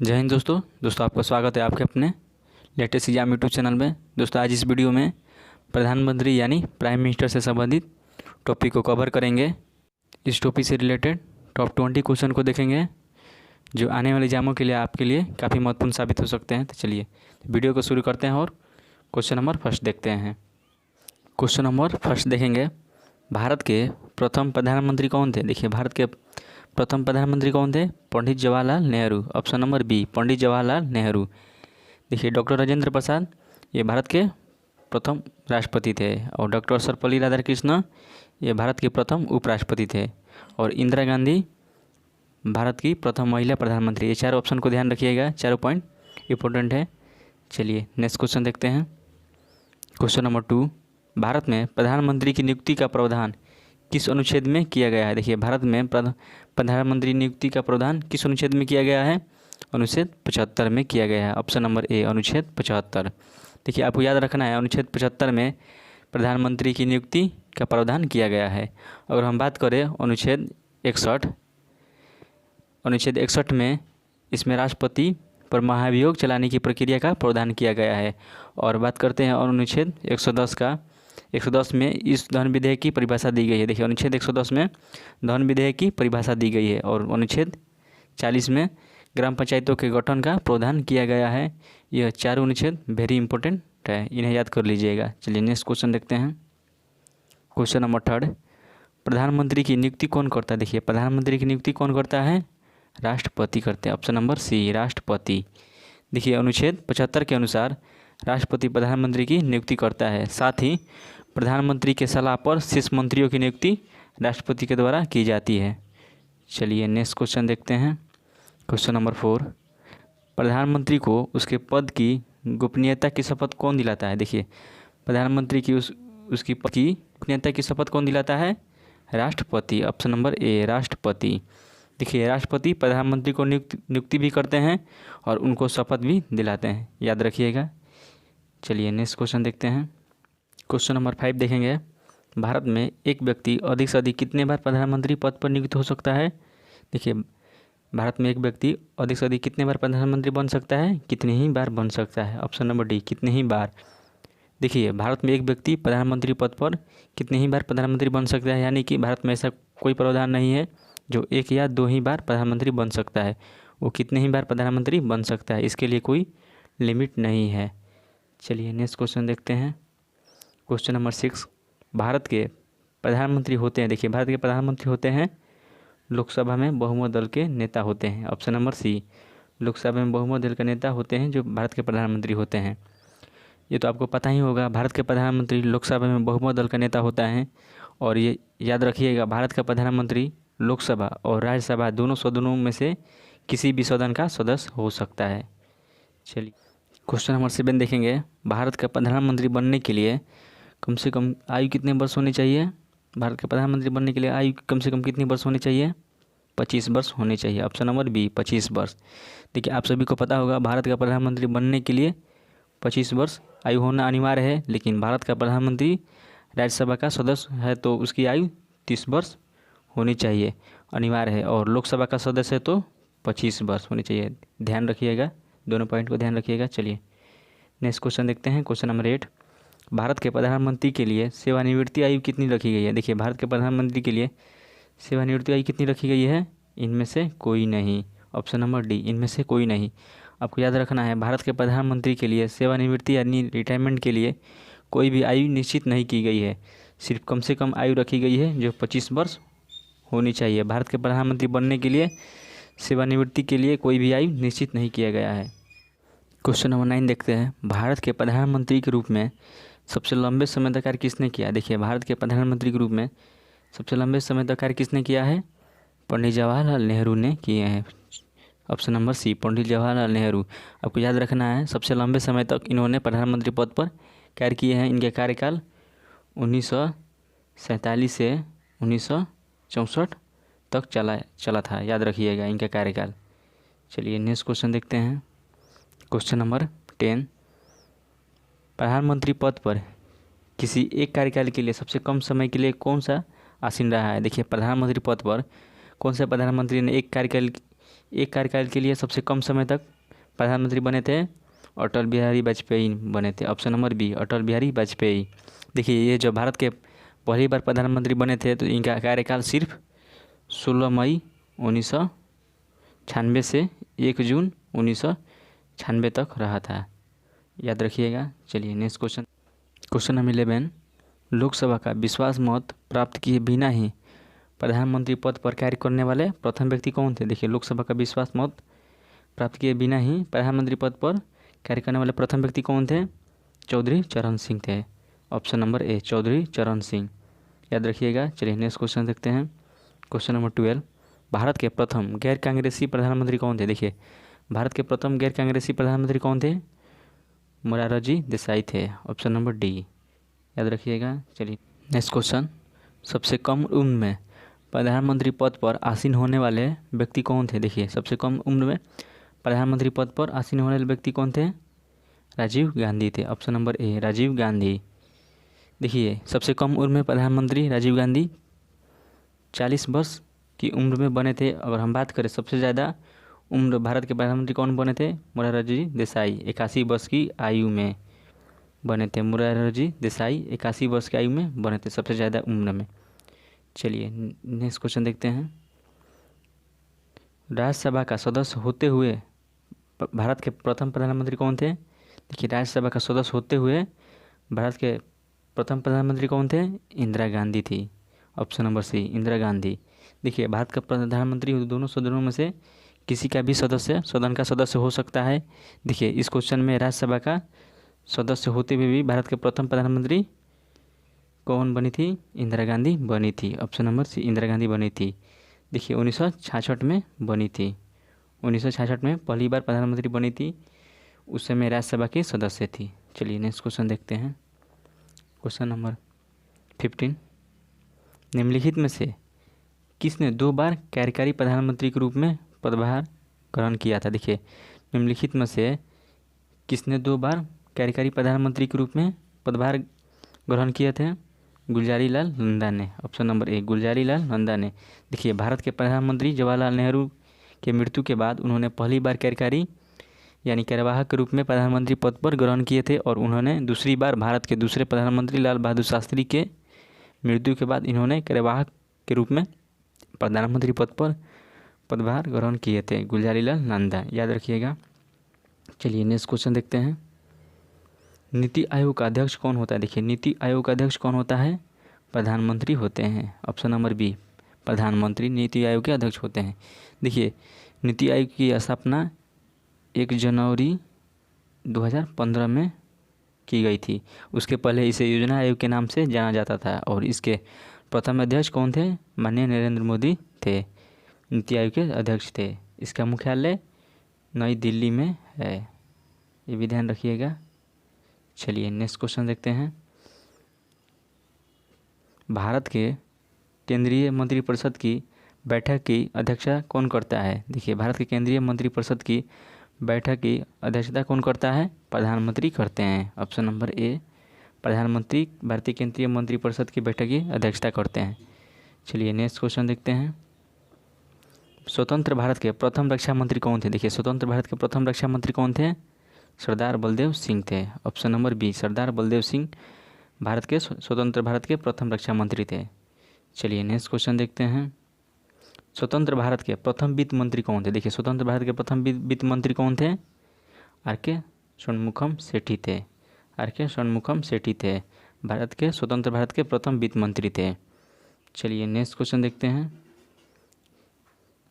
जय हिंद दोस्तों आपका स्वागत है आपके अपने लेटेस्ट एग्जाम यूट्यूब चैनल में। दोस्तों आज इस वीडियो में प्रधानमंत्री यानी प्राइम मिनिस्टर से संबंधित टॉपिक को कवर करेंगे। इस टॉपिक से रिलेटेड टॉप 20 क्वेश्चन को देखेंगे जो आने वाले एग्जामों के लिए आपके लिए काफ़ी महत्वपूर्ण साबित हो सकते हैं। तो चलिए वीडियो को शुरू करते हैं और क्वेश्चन नंबर फर्स्ट देखते हैं। क्वेश्चन नंबर फर्स्ट देखेंगे, भारत के प्रथम प्रधानमंत्री कौन थे। देखिए भारत के प्रथम प्रधानमंत्री कौन थे? Pandit Jawaharlal Nehru. Option number B Pandit Jawaharlal Nehru. देखिए डॉक्टर राजेंद्र प्रसाद ये भारत के प्रथम राष्ट्रपति थे और डॉक्टर सर्वपल्ली राधाकृष्णन ये भारत के प्रथम उपराष्ट्रपति थे और इंदिरा गांधी भारत की प्रथम महिला प्रधानमंत्री। ये चारों ऑप्शन को ध्यान रखिएगा, चारों पॉइंट इंपॉर्टेंट है। चलिए नेक्स्ट क्वेश्चन देखते हैं। क्वेश्चन नंबर 2, भारत में प्रधानमंत्री की नियुक्ति का प्रावधान किस अनुच्छेद में किया गया है। देखिए भारत में प्रधानमंत्री नियुक्ति का प्रावधान किस अनुच्छेद में किया गया है? अनुच्छेद 75 में किया गया है। ऑप्शन नंबर ए अनुच्छेद 75। देखिए आपको याद रखना है अनुच्छेद 75 में प्रधानमंत्री की नियुक्ति का प्रावधान किया गया है। अगर हम बात करें अनुच्छेद 61 में इसमें राष्ट्रपति पर महाभियोग चलाने की प्रक्रिया का प्रावधान किया गया है। और बात करते हैं अनुच्छेद 110 में इस धन विधेयक की परिभाषा दी गई है। देखिए अनुच्छेद 110 में धन विधेयक की परिभाषा दी गई है और अनुच्छेद 40 में ग्राम पंचायतों के गठन का प्रावधान किया गया है। यह चारों अनुच्छेद वेरी इंपॉर्टेंट है, इन्हें याद कर लीजिएगा। चलिए नेक्स्ट क्वेश्चन देखते हैं। क्वेश्चन नंबर 3, प्रधानमंत्री की नियुक्ति कौन करता है। देखिए प्रधानमंत्री की नियुक्ति कौन करता है? राष्ट्रपति करते हैं। ऑप्शन नंबर सी राष्ट्रपति। देखिए अनुच्छेद 75 के अनुसार राष्ट्रपति प्रधानमंत्री की नियुक्ति करता है। साथ ही प्रधानमंत्री के सलाह पर शीर्ष मंत्रियों की नियुक्ति राष्ट्रपति के द्वारा की जाती है। चलिए नेक्स्ट क्वेश्चन देखते हैं। क्वेश्चन नंबर 4, प्रधानमंत्री को उसके पद की गोपनीयता की शपथ कौन दिलाता है। देखिए प्रधानमंत्री की उसकी पद की गोपनीयता की शपथ कौन दिलाता है? राष्ट्रपति। ऑप्शन नंबर ए राष्ट्रपति। देखिए राष्ट्रपति प्रधानमंत्री को नियुक्ति भी करते हैं और उनको शपथ भी दिलाते हैं, याद रखिएगा। चलिए नेक्स्ट क्वेश्चन देखते हैं। क्वेश्चन नंबर 5 देखेंगे, भारत में एक व्यक्ति अधिक से अधिक कितने बार प्रधानमंत्री पद पर नियुक्त हो सकता है। देखिए भारत में एक व्यक्ति अधिक से अधिक कितने बार प्रधानमंत्री बन सकता है? कितने ही बार बन सकता है। ऑप्शन नंबर डी कितने ही बार। देखिए भारत में एक व्यक्ति प्रधानमंत्री पद पर कितने ही बार प्रधानमंत्री बन सकता है, यानी कि भारत में ऐसा कोई प्रावधान नहीं है जो 1 या 2 ही बार प्रधानमंत्री बन सकता है। वो कितने ही बार प्रधानमंत्री बन सकता है, इसके लिए कोई लिमिट नहीं है। चलिए नेक्स्ट क्वेश्चन देखते हैं। क्वेश्चन नंबर 6, भारत के प्रधानमंत्री होते हैं। देखिए भारत के प्रधानमंत्री होते हैं लोकसभा में बहुमत दल के नेता होते हैं। ऑप्शन नंबर सी लोकसभा में बहुमत दल के नेता होते हैं जो भारत के प्रधानमंत्री होते हैं। ये तो आपको पता ही होगा, भारत के प्रधानमंत्री लोकसभा में बहुमत दल का नेता होता है। और ये याद रखिएगा भारत का प्रधानमंत्री लोकसभा और राज्यसभा दोनों सदनों में से किसी भी सदन का सदस्य हो सकता है। चलिए क्वेश्चन नंबर 7 देखेंगे, भारत का प्रधानमंत्री बनने के लिए कम से कम आयु कितने वर्ष होनी चाहिए। भारत के प्रधानमंत्री बनने के लिए आयु कम से कम कितनी वर्ष होनी चाहिए? 25 वर्ष होनी चाहिए। ऑप्शन नंबर बी 25 वर्ष। देखिए आप सभी को पता होगा भारत का प्रधानमंत्री बनने के लिए 25 वर्ष आयु होना अनिवार्य है, लेकिन भारत का प्रधानमंत्री राज्यसभा का सदस्य है तो उसकी आयु 30 वर्ष होनी चाहिए, अनिवार्य है। और लोकसभा का सदस्य है तो 25 वर्ष होनी चाहिए। ध्यान रखिएगा, दोनों पॉइंट को ध्यान रखिएगा। चलिए नेक्स्ट क्वेश्चन देखते हैं। क्वेश्चन नंबर 8, भारत के प्रधानमंत्री के लिए सेवानिवृत्ति आयु कितनी रखी गई है। देखिए भारत के प्रधानमंत्री के लिए सेवानिवृत्ति आयु कितनी रखी गई है? इनमें से कोई नहीं। ऑप्शन नंबर डी इनमें से कोई नहीं। आपको याद रखना है भारत के प्रधानमंत्री के लिए सेवानिवृत्ति यानी रिटायरमेंट के लिए कोई भी आयु निश्चित नहीं की गई है, सिर्फ कम से कम आयु रखी गई है जो 25 वर्ष होनी चाहिए। भारत के प्रधानमंत्री बनने के लिए सेवानिवृत्ति के लिए कोई भी आयु निश्चित नहीं किया गया है। क्वेश्चन नंबर 9 देखते हैं, भारत के प्रधानमंत्री के रूप में सबसे लंबे समय तक कार्य किसने किया। देखिए भारत के प्रधानमंत्री के रूप में सबसे लंबे समय तक कार्य किसने किया है? पंडित जवाहरलाल नेहरू ने किए हैं। ऑप्शन नंबर सी पंडित जवाहरलाल नेहरू। आपको याद रखना है सबसे लंबे समय तक इन्होंने प्रधानमंत्री पद पर कार्य किए हैं। इनके कार्यकाल 1947 से 1964 तक चला था, याद रखिएगा इनका कार्यकाल। चलिए नेक्स्ट क्वेश्चन देखते हैं। क्वेश्चन नंबर 10, प्रधानमंत्री पद पर किसी एक कार्यकाल के लिए सबसे कम समय के लिए कौन सा आसीन रहा है। देखिए प्रधानमंत्री पद पर कौन से प्रधानमंत्री ने एक कार्यकाल एक कार्यकाल के लिए सबसे कम समय तक प्रधानमंत्री बने थे? अटल बिहारी वाजपेयी बने थे। Option number B, Atal Bihari Vajpayee. देखिए, ये जो भारत के पहली बार प्रधानमंत्री बने थे तो इनका कार्यकाल सिर्फ 16 मई 1996 से 1 जून 1996 तक रहा था, याद रखिएगा। चलिए next question. Question number 11, Lok Sabha का विश्वास मत प्राप्त किए बिना ही प्रधानमंत्री पद पर कार्य करने वाले प्रथम व्यक्ति कौन थे? देखिए, लोकसभा का विश्वास मत प्राप्त किए बिना ही प्रधानमंत्री पद पर कार्य करने वाले प्रथम व्यक्ति कौन थे? चौधरी चरण सिंह थे। ऑप्शन नंबर ए, चौधरी चरण सिंह, याद रखिएगा। चलिए नेक्स्ट क्वेश्चन देखते हैं। क्वेश्चन नंबर 12, भारत के प्रथम गैर कांग्रेसी प्रधानमंत्री कौन थे? देखिए, भारत के प्रथम गैर कांग्रेसी प्रधानमंत्री कौन थे? मोरारजी देसाई थे। ऑप्शन नंबर डी, याद रखिएगा। चलिए नेक्स्ट क्वेश्चन, सबसे कम उम्र में प्रधानमंत्री पद पर आसीन होने वाले व्यक्ति कौन थे? देखिए, सबसे कम उम्र में प्रधानमंत्री पद पर आसीन होने वाले व्यक्ति कौन थे? राजीव गांधी थे। Option number A, Rajiv Gandhi. देखिए, सबसे कम उम्र में प्रधानमंत्री राजीव गांधी 40 वर्ष की उम्र में बने थे। अगर हम बात करें सबसे ज़्यादा उम्र भारत के प्रधानमंत्री कौन बने थे? मोरारजी देसाई 81 वर्ष की आयु में बने थे। मोरारजी देसाई 81 वर्ष की आयु में बने थे, सबसे ज़्यादा उम्र में। चलिए नेक्स्ट क्वेश्चन देखते हैं। राज्यसभा का सदस्य होते हुए भारत के प्रथम प्रधानमंत्री कौन थे? देखिए, राज्यसभा का सदस्य होते हुए भारत के प्रथम प्रधानमंत्री कौन थे? इंदिरा गांधी थी। Option number C, Indira Gandhi. देखिए, भारत का प्रधानमंत्री दोनों सदनों में से किसी का भी सदन का सदस्य हो सकता है। देखिए, इस क्वेश्चन में राज्यसभा का सदस्य होते हुए भी भारत के प्रथम प्रधानमंत्री कौन बनी थी? इंदिरा गांधी बनी थी। Option number C, Indira Gandhi बनी थी। देखिए, 1966 में बनी थी। 1966 में पहली बार प्रधानमंत्री बनी थी, उस समय राज्यसभा के सदस्य थी। चलिए नेक्स्ट क्वेश्चन देखते हैं। क्वेश्चन नंबर 15, निम्नलिखित में से किसने 2 बार कार्यकारी प्रधानमंत्री के रूप में पदभार ग्रहण किया था? देखिए, निम्नलिखित में से किसने 2 बार कार्यकारी प्रधानमंत्री के रूप में पदभार ग्रहण किए थे? गुलजारी लाल नंदा ने। ऑप्शन नंबर ए, गुलजारी लाल नंदा ने। देखिए, भारत के प्रधानमंत्री जवाहरलाल नेहरू के मृत्यु के बाद उन्होंने पहली बार कार्यकारी यानी कार्यवाहक के रूप में प्रधानमंत्री पद पर ग्रहण किए थे, और उन्होंने दूसरी बार भारत के दूसरे प्रधानमंत्री लाल बहादुर शास्त्री के मृत्यु के बाद इन्होंने कार्यवाहक के रूप में प्रधानमंत्री पद पर पदभार ग्रहण किए थे, गुलजारी लाल नंदा, याद रखिएगा। चलिए नेक्स्ट क्वेश्चन देखते हैं। नीति आयोग का अध्यक्ष कौन होता है? देखिए, नीति आयोग का अध्यक्ष कौन होता है? प्रधानमंत्री होते हैं। ऑप्शन नंबर बी, प्रधानमंत्री नीति आयोग के अध्यक्ष होते हैं। देखिए, नीति आयोग की स्थापना 1 जनवरी 2015 में की गई थी। उसके पहले इसे योजना आयोग के नाम से जाना जाता था, और इसके प्रथम अध्यक्ष कौन थे? माननीय नरेंद्र मोदी थे, नीति आयोग के अध्यक्ष थे। इसका मुख्यालय नई दिल्ली में है, ये भी ध्यान रखिएगा। चलिए नेक्स्ट क्वेश्चन देखते हैं। भारत के केंद्रीय मंत्रिपरिषद की बैठक की अध्यक्षता कौन करता है? देखिए, भारत के केंद्रीय मंत्रिपरिषद की बैठक की अध्यक्षता कौन करता है? प्रधानमंत्री करते हैं। ऑप्शन नंबर ए, प्रधानमंत्री भारतीय केंद्रीय मंत्रिपरिषद की बैठक की अध्यक्षता करते हैं। चलिए नेक्स्ट क्वेश्चन देखते हैं। स्वतंत्र भारत के प्रथम रक्षा मंत्री कौन थे? देखिए, स्वतंत्र भारत के प्रथम रक्षा मंत्री कौन थे? सरदार बलदेव सिंह थे। ऑप्शन नंबर बी, सरदार बलदेव सिंह भारत के स्वतंत्र भारत के प्रथम रक्षा मंत्री थे। चलिए नेक्स्ट क्वेश्चन देखते हैं। स्वतंत्र भारत के प्रथम वित्त मंत्री कौन थे? देखिए, स्वतंत्र भारत के प्रथम वित्त मंत्री कौन थे? आर.के. षणमुखम सेठी थे। आर.के. षणमुखम सेठी थे, भारत के स्वतंत्र भारत के प्रथम वित्त मंत्री थे। चलिए नेक्स्ट क्वेश्चन देखते हैं।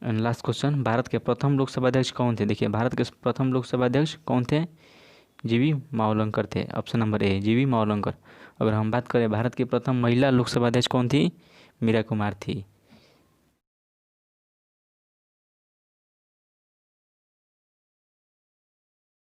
एंड लास्ट क्वेश्चन, भारत के प्रथम लोकसभा अध्यक्ष कौन थे? देखिए, भारत के प्रथम लोकसभा अध्यक्ष कौन थे? जीवी मावलंकर थे। ऑप्शन नंबर ए, जीवी मावलंकर। अगर हम बात करें भारत की प्रथम महिला लोकसभा अध्यक्ष कौन थी? मीरा कुमार थी।